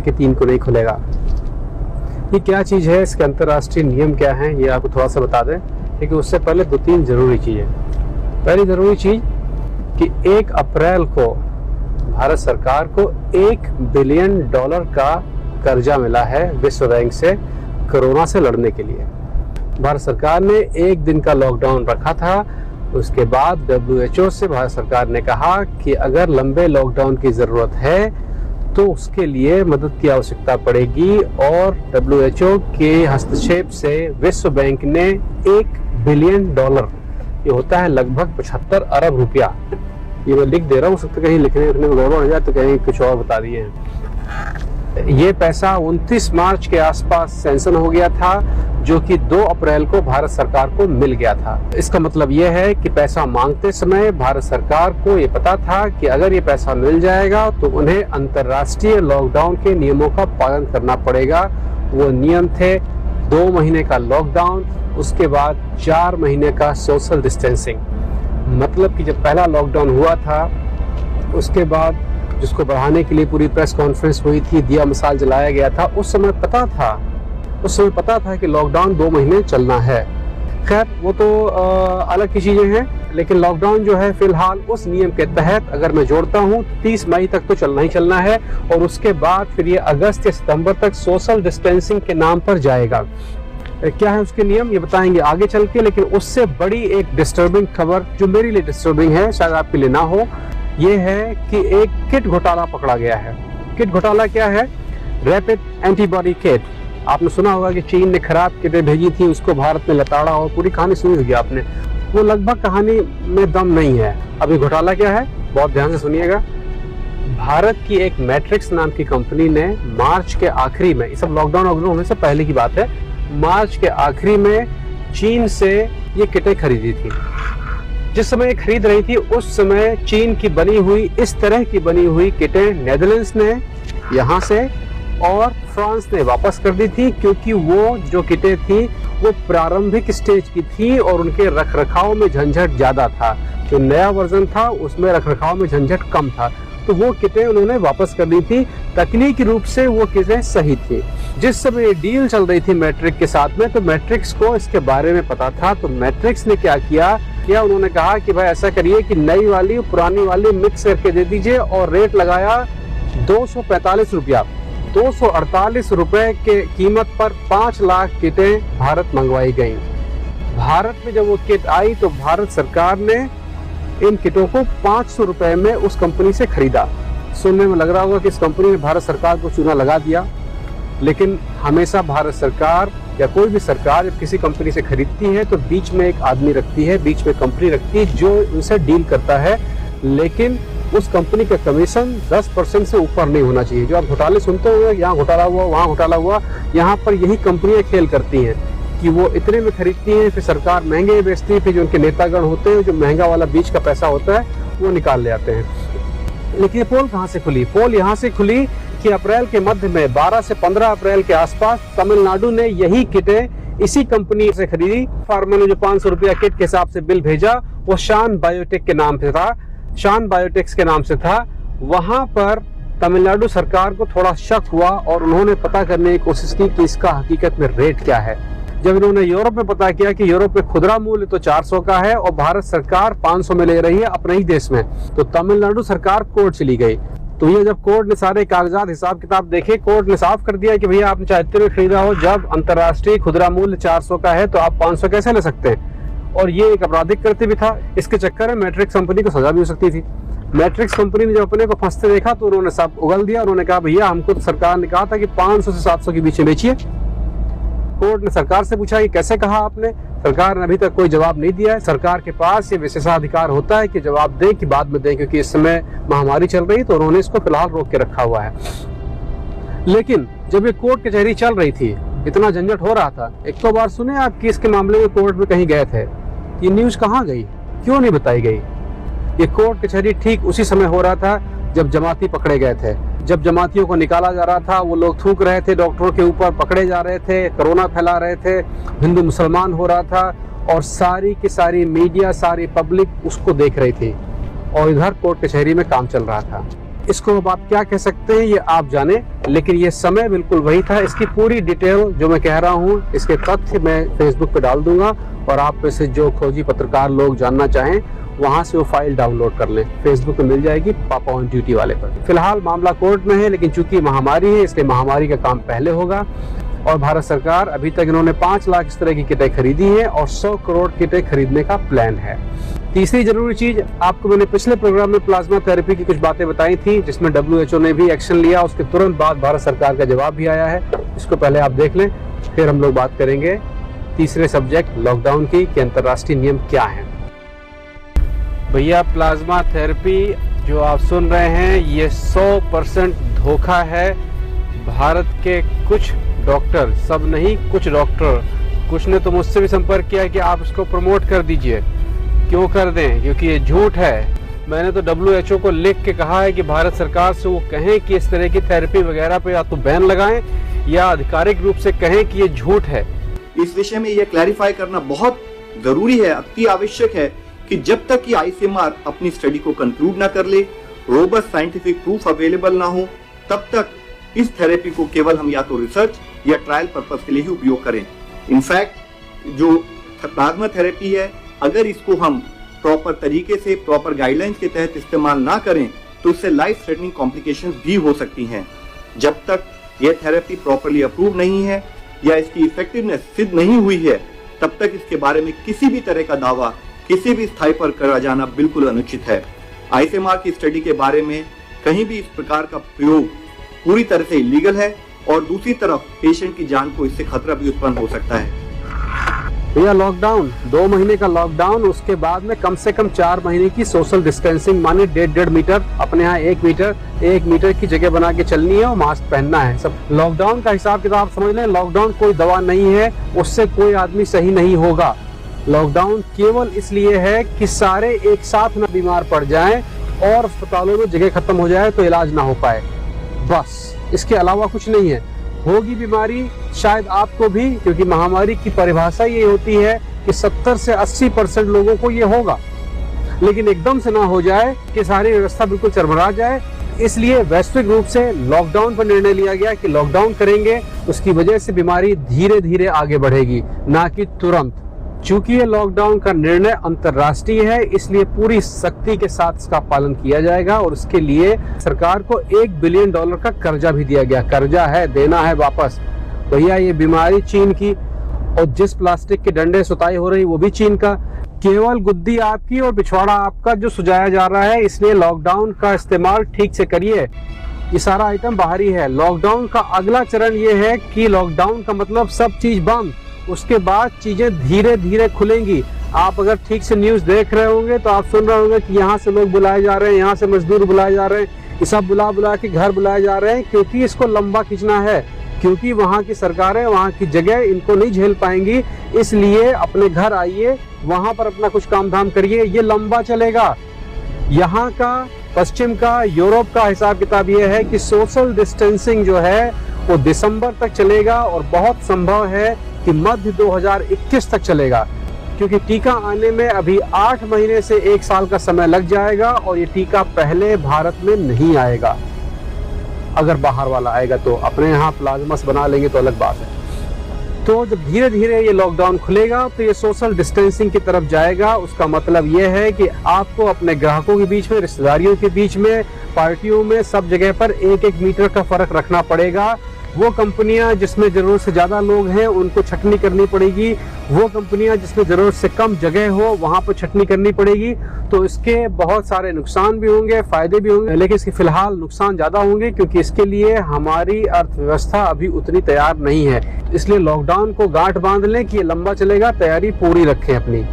कि 3 को नहीं खुलेगा। ये क्या चीज़ है, इसके अंतर्राष्ट्रीय नियम क्या हैं, ये आपको थोड़ा सा बता दें। लेकिन उससे पहले 2-3 ज़रूरी चीज़ें। पहली ज़रूरी चीज़ कि 1 अप्रैल को भारत सरकार को $1 बिलियन का कर्जा मिला है विश्व बैंक से कोरोना से लड़ने के लिए। भारत सरकार ने 1 दिन का लॉकडाउन रखा था। उसके बाद WHO से भारत सरकार ने कहा कि अगर लंबे लॉकडाउन की ज़रूरत है तो उसके लिए मदद की आवश्यकता पड़ेगी, और WHO के हस्तक्षेप से विश्व बैंक ने $1 बिलियन, ये होता है लगभग 75 अरब रुपया, ये मैं लिख दे रहा हूँ, सकता कहीं लिखने में गड़बड़ हो जाए तो कहीं कुछ और बता दिए हैं। ये पैसा 29 मार्च के आसपास सैंक्शन हो गया था, जो कि 2 अप्रैल को भारत सरकार को मिल गया था। इसका मतलब ये है कि पैसा मांगते समय भारत सरकार को ये पता था कि अगर ये पैसा मिल जाएगा तो उन्हें अंतर्राष्ट्रीय लॉकडाउन के नियमों का पालन करना पड़ेगा। वो नियम थे 2 महीने का लॉकडाउन, उसके बाद 4 महीने का सोशल डिस्टेंसिंग। मतलब कि जब पहला लॉकडाउन हुआ था उसके बाद जिसको बढ़ाने के लिए पूरी प्रेस कॉन्फ्रेंस हुई थी, दिया मिसाल जलाया गया था, उस समय पता था कि लॉकडाउन 2 महीने चलना है। खैर वो तो अलग की चीज़ें हैं, लेकिन लॉकडाउन जो है फिलहाल उस नियम के तहत अगर मैं जोड़ता हूँ 30 मई तक तो चलना ही चलना है, और उसके बाद फिर ये अगस्त या सितंबर तक सोशल डिस्टेंसिंग के नाम पर जाएगा। क्या है उसके नियम, ये बताएंगे आगे चल के। लेकिन उससे बड़ी एक डिस्टर्बिंग खबर जो मेरे लिए डिस्टर्बिंग है, शायद आपके लिए ना हो, ये है कि एक किट घोटाला पकड़ा गया है। किट घोटाला क्या है? Rapid antibody kit. आपने सुना होगा कि चीन ने खराब किटें भेजी थी, उसको भारत में लताड़ा, और पूरी कहानी सुनी होगी आपने। वो लगभग कहानी में दम नहीं है। अभी घोटाला क्या है, बहुत ध्यान से सुनिएगा। भारत की एक मैट्रिक्स नाम की कंपनी ने मार्च के आखिरी में, ये सब लॉकडाउन होने से पहले की बात है, मार्च के आखिरी में चीन से ये किटें खरीदी थी। जिस समय खरीद रही थी उस समय चीन की बनी हुई, इस तरह की बनी हुई किटें नेदरलैंड्स ने यहाँ से और फ्रांस ने वापस कर दी थी, क्योंकि वो जो किटें थी वो प्रारंभिक स्टेज की थी और उनके रखरखाव में झंझट ज्यादा था। जो नया वर्जन था उसमें रखरखाव में झंझट कम था, तो वो किटें उन्होंने वापस कर दी थी। तकनीकी रूप से वो किटें सही थी। जिस समय ये डील चल रही थी मैट्रिक्स के साथ में, तो मैट्रिक्स को इसके बारे में पता था। तो मैट्रिक्स ने क्या किया, उन्होंने कहा कि भाई ऐसा करिए कि नई वाली पुरानी वाली मिक्स करके दे दीजिए, और रेट लगाया 245 रुपया। 248 रुपए के कीमत पर 5 लाख किटें भारत मंगवाई गई। भारत में जब वो किट आई तो भारत सरकार ने इन किटों को 500 रुपए में उस कंपनी से खरीदा। सुनने में लग रहा होगा कि इस कंपनी ने भारत सरकार को चूना लगा दिया, लेकिन हमेशा भारत सरकार या कोई भी सरकार जब किसी कंपनी से खरीदती है तो बीच में एक आदमी रखती है, बीच में कंपनी रखती है जो उनसे डील करता है, लेकिन उस कंपनी का कमीशन 10% से ऊपर नहीं होना चाहिए। जो आप घोटाले सुनते हो, यहाँ घोटाला हुआ वहाँ घोटाला हुआ, यहाँ पर यही कंपनियां खेल करती हैं कि वो इतने में खरीदती हैं, फिर सरकार महंगे बेचती है, फिर जो उनके नेतागण होते हैं जो महंगा वाला बीच का पैसा होता है वो निकाल ले आते हैं। लेकिन ये पोल कहाँ से खुली? पोल यहाँ से खुली कि अप्रैल के मध्य में 12 से 15 अप्रैल के आसपास तमिलनाडु ने यही किटें इसी कंपनी से खरीदी। फार्मा ने जो 500 रुपया किट के हिसाब से बिल भेजा वो शान बायोटेक के नाम से था, शान बायोटेक्स के नाम से था। वहां पर तमिलनाडु सरकार को थोड़ा शक हुआ और उन्होंने पता करने की कोशिश की कि इसका हकीकत में रेट क्या है। जब इन्होंने यूरोप में पता किया कि यूरोप में खुदरा मूल्य तो 400 का है और भारत सरकार 500 में ले रही है अपने ही देश में, तो तमिलनाडु सरकार कोर्ट चली गई। तो ये जब कोर्ट ने सारे कागजात हिसाब किताब देखे, कोर्ट ने साफ कर दिया कि भैया आपने 74 में खरीदा हो, जब अंतर्राष्ट्रीय खुदरा मूल्य 400 का है तो आप 500 कैसे ले सकते हैं। और ये एक आपराधिक कृत्य भी था। इसके चक्कर में मैट्रिक्स कंपनी को सजा भी हो सकती थी। मैट्रिक्स कंपनी ने जब अपने को फंसते देखा तो उन्होंने सब उगल दिया। उन्होंने कहा भैया हमको तो सरकार ने कहा था कि 500 से 700 के बीच में बेचिए। कोर्ट ने सरकार से पूछा कि कैसे कहा आपने? सरकार ने अभी तक कोई जवाब नहीं दिया है। सरकार के पास ये विशेषाधिकार होता है कि जवाब दें कि बाद में दें, क्योंकि इस समय महामारी चल रही, तो उन्होंने इसको फिलहाल रोक के रखा हुआ है। लेकिन जब ये कोर्ट कचहरी चल रही थी, इतना झंझट हो रहा था, एक तो बार सुने आप कि इसके मामले में कोर्ट में कहीं गए थे? ये न्यूज कहाँ गई, क्यों नहीं बताई गई? ये कोर्ट कचहरी ठीक उसी समय हो रहा था जब जमाती पकड़े गए थे। जब जमातियों को निकाला जा रहा था, वो लोग थूक रहे थे डॉक्टरों के ऊपर, पकड़े जा रहे थे, कोरोना फैला रहे थे, हिंदू मुसलमान हो रहा था, और सारी की सारी मीडिया, सारी पब्लिक उसको देख रही थी, और इधर कोर्ट कचहरी में काम चल रहा था। इसको अब आप क्या कह सकते हैं ये आप जाने, लेकिन ये समय बिल्कुल वही था। इसकी पूरी डिटेल जो मैं कह रहा हूँ, इसके तथ्य मैं फेसबुक पे डाल दूंगा और आप में से जो खोजी पत्रकार लोग जानना चाहें वहां से वो फाइल डाउनलोड कर लें, फेसबुक पे मिल जाएगी पापा ऑन ड्यूटी वाले पर। फिलहाल मामला कोर्ट में है, लेकिन चूंकि महामारी है इसलिए महामारी का काम पहले होगा। और भारत सरकार अभी तक इन्होंने 5 लाख इस तरह की किटें खरीदी है और 100 करोड़ किटें खरीदने का प्लान है। तीसरी जरूरी चीज, आपको मैंने पिछले प्रोग्राम में प्लाज्मा थेरेपी की कुछ बातें बताई थी जिसमें WHO ने भी एक्शन लिया, उसके तुरंत बाद भारत सरकार का जवाब भी आया है। इसको पहले आप देख लें, फिर हम लोग बात करेंगे तीसरे सब्जेक्ट लॉकडाउन की कि अंतर्राष्ट्रीय नियम क्या है। भैया, प्लाज्मा थेरेपी जो आप सुन रहे हैं ये 100% धोखा है। भारत के कुछ डॉक्टर, सब नहीं, कुछ डॉक्टर, कुछ ने तो मुझसे भी संपर्क किया है कि आप इसको प्रमोट कर दीजिए। क्यों कर दें? क्योंकि ये झूठ है। मैंने तो WHO को लिख के कहा है कि भारत सरकार से वो कहें कि इस तरह की थेरेपी वगैरह पे या तो बैन लगाएं या आधिकारिक रूप से कहें कि ये झूठ है। इस विषय में यह क्लैरिफाई करना बहुत जरूरी है, अति आवश्यक है कि जब तक कि ICMR अपनी स्टडी को कंक्लूड ना कर ले, रोबस्ट साइंटिफिक प्रूफ अवेलेबल ना हो, तब तक इस थेरेपी को केवल हम या तो रिसर्च या ट्रायल पर्पस के लिए ही उपयोग करें। इनफैक्ट जो प्लाज्मा थेरेपी है, अगर इसको हम प्रॉपर तरीके से, प्रॉपर गाइडलाइंस के तहत इस्तेमाल ना करें तो इससे लाइफ थ्रेटनिंग कॉम्प्लिकेशंस भी हो सकती हैं। जब तक यह थेरेपी प्रॉपरली अप्रूव नहीं है या इसकी इफेक्टिवनेस सिद्ध नहीं हुई है, तब तक इसके बारे में किसी भी तरह का दावा किसी भी स्थाई पर करा जाना बिल्कुल अनुचित है। ICMR की स्टडी के बारे में कहीं भी इस प्रकार का प्रयोग पूरी तरह से इलीगल है और दूसरी तरफ पेशेंट की जान को इससे खतरा भी उत्पन्न हो सकता है। भैया, लॉकडाउन 2 महीने का लॉकडाउन, उसके बाद में कम से कम 4 महीने की सोशल डिस्टेंसिंग, माने 1.5 मीटर, अपने यहाँ 1 मीटर की जगह बना के चलनी है और मास्क पहनना है। सब लॉकडाउन का हिसाब किताब समझ लें। लॉकडाउन कोई दवा नहीं है, उससे कोई आदमी सही नहीं होगा। लॉकडाउन केवल इसलिए है कि सारे एक साथ न बीमार पड़ जाएं और अस्पतालों में जगह खत्म हो जाए तो इलाज ना हो पाए, बस। इसके अलावा कुछ नहीं है। होगी बीमारी शायद आपको भी, क्योंकि महामारी की परिभाषा ये होती है कि 70 से 80% लोगों को ये होगा, लेकिन एकदम से ना हो जाए कि सारी व्यवस्था बिल्कुल चरमरा जाए। इसलिए वैश्विक रूप से लॉकडाउन पर निर्णय लिया गया कि लॉकडाउन करेंगे, उसकी वजह से बीमारी धीरे धीरे आगे बढ़ेगी, ना कि तुरंत। चूंकि ये लॉकडाउन का निर्णय अंतर्राष्ट्रीय है, इसलिए पूरी सख्ती के साथ इसका पालन किया जाएगा और उसके लिए सरकार को $1 बिलियन का कर्जा भी दिया गया। कर्जा है, देना है वापस। भैया, ये बीमारी चीन की और जिस प्लास्टिक के डंडे सुताई हो रही वो भी चीन का। केवल गुद्दी आपकी और पिछवाड़ा आपका जो सुझाया जा रहा है, इसलिए लॉकडाउन का इस्तेमाल ठीक से करिए। ये सारा आइटम बाहरी है। लॉकडाउन का अगला चरण ये है कि लॉकडाउन का मतलब सब चीज बंद, उसके बाद चीजें धीरे धीरे खुलेंगी। आप अगर ठीक से न्यूज देख रहे होंगे तो आप सुन रहे होंगे कि यहाँ से लोग बुलाए जा रहे हैं, यहाँ से मजदूर बुलाए जा रहे हैं, ये सब बुला के घर बुलाए जा रहे हैं, क्योंकि इसको लंबा खींचना है, क्योंकि वहाँ की सरकारें, वहाँ की जगह इनको नहीं झेल पाएंगी। इसलिए अपने घर आइए, वहाँ पर अपना कुछ काम धाम करिए, ये लंबा चलेगा। यहाँ का, पश्चिम का, यूरोप का हिसाब किताब ये है कि सोशल डिस्टेंसिंग जो है वो दिसंबर तक चलेगा और बहुत संभव है कि मध्य 2021 तक चलेगा, क्योंकि टीका आने में अभी 8 महीने से 1 साल का समय लग जाएगा और ये टीका पहले भारत में नहीं आएगा। अगर बाहर वाला आएगा तो अपने यहाँ प्लाज्मास बना लेंगे तो अलग बात है। तो जब धीरे धीरे ये लॉकडाउन खुलेगा तो ये सोशल डिस्टेंसिंग की तरफ जाएगा। उसका मतलब ये है कि आपको अपने ग्राहकों के बीच में, रिश्तेदारियों के बीच में, पार्टियों में, सब जगह पर 1-1 मीटर का फर्क रखना पड़ेगा। वो कंपनियां जिसमें जरूरत से ज्यादा लोग हैं उनको छटनी करनी पड़ेगी, वो कंपनियां जिसमें जरूरत से कम जगह हो वहां पर छटनी करनी पड़ेगी। तो इसके बहुत सारे नुकसान भी होंगे, फायदे भी होंगे, लेकिन इसके फिलहाल नुकसान ज्यादा होंगे क्योंकि इसके लिए हमारी अर्थव्यवस्था अभी उतनी तैयार नहीं है। इसलिए लॉकडाउन को गांठ बांध लें कि ये लंबा चलेगा, तैयारी पूरी रखें अपनी।